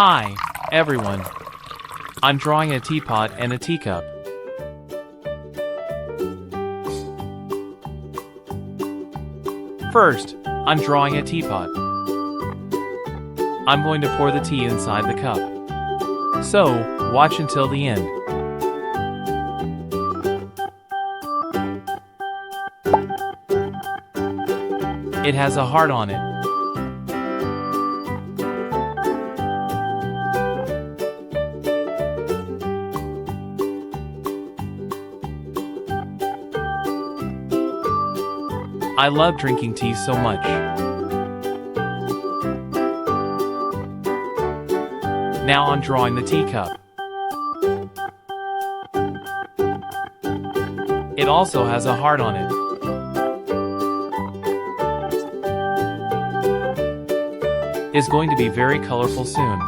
Hi, everyone. I'm drawing a teapot and a teacup. First, I'm drawing a teapot. I'm going to pour the tea inside the cup. So, watch until the end. It has a heart on it. I love drinking tea so much. Now I'm drawing the teacup. It also has a heart on it. It's going to be very colorful soon.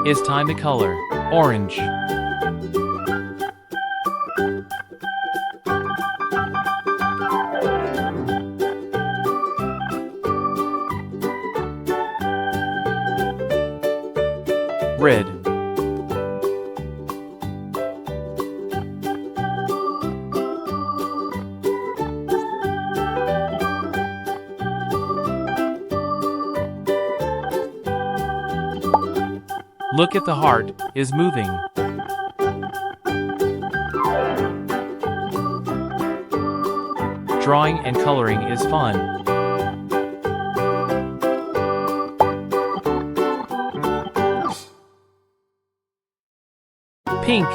It's time to color. Orange. Red. Look at the heart, is moving. Drawing and coloring is fun. Pink.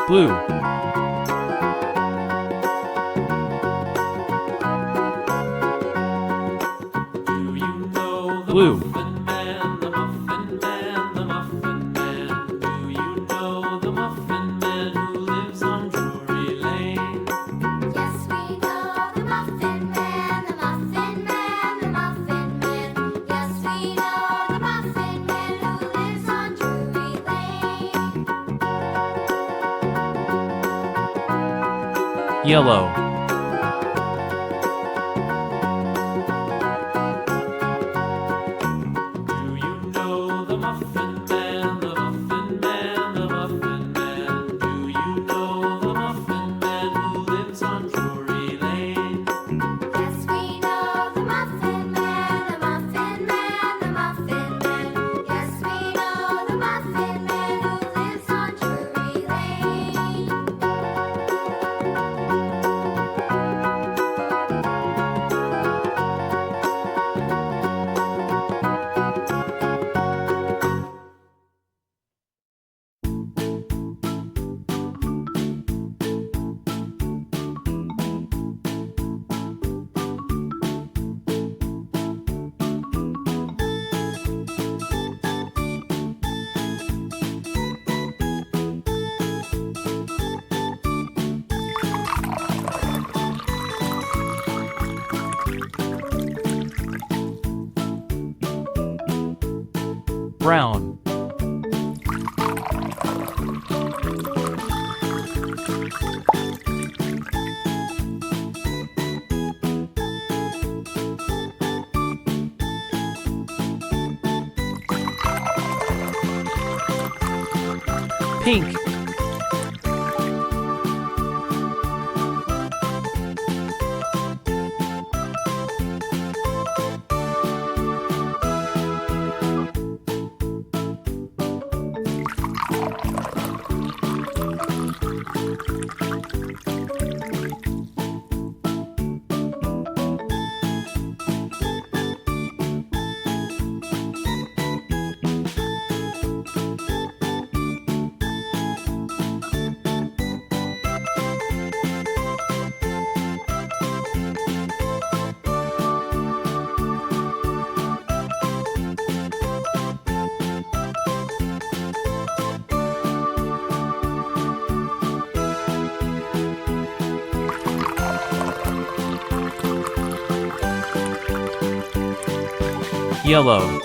Blue. Blue. Yellow. Do you know the Muffin Man, the Muffin Man, the Muffin Man? Do you know the Muffin Man who lives on Drury Lane? Yes, we know the Muffin Man, the Muffin Man, the Muffin Man. Yes, we know the Muffin Man who lives on Drury Lane. Brown. Pink. Yellow.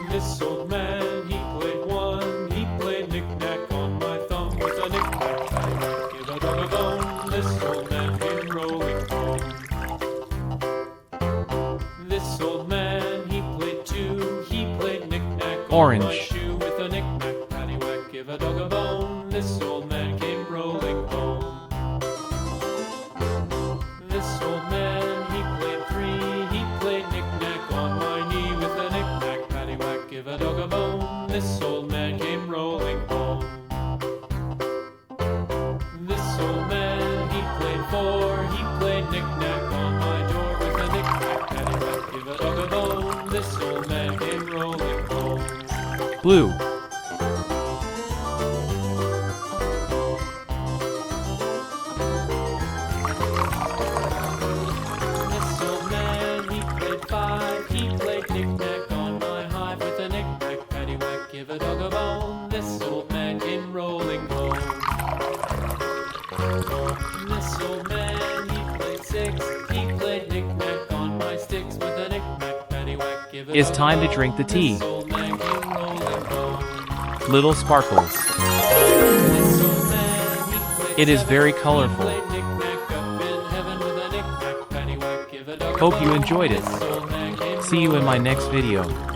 This old man, he played one. He played knick-knack on my thumb with a knick-knack, paddywhack, give a dog a bone. This old man came rolling home. This old man, he played two. He played knick-knack on my Orange. shoe with a knick-knack, paddywhack, give a dog a bone. This old man came rolling home. This old man, he played three. He played knick-knack on my knee with a knick-knack, paddywhack, give a dog a bone. This old man came rolling home. This old man, he played four. He played knick-knack on my door with a knick-knack, paddywhack, give a dog a bone. This old man came rolling home. Blue. This old man, he played five. He played knick-knack on my hive with a knick-knack, paddywhack, give a dog a bone. This old man came rolling home. This old man, he played six. He played knick-knack on my sticks with a knick-knack, paddywhack, give a It's dog a time to bone. drink the tea. This old man came rolling home. Little sparkles. This old man, he played It is seven. very He colorful. played knick-knack up in heaven with a knick-knack, paddywhack, give a dog a Hope you bone. enjoyed it. This old man came See you in my rolling next video.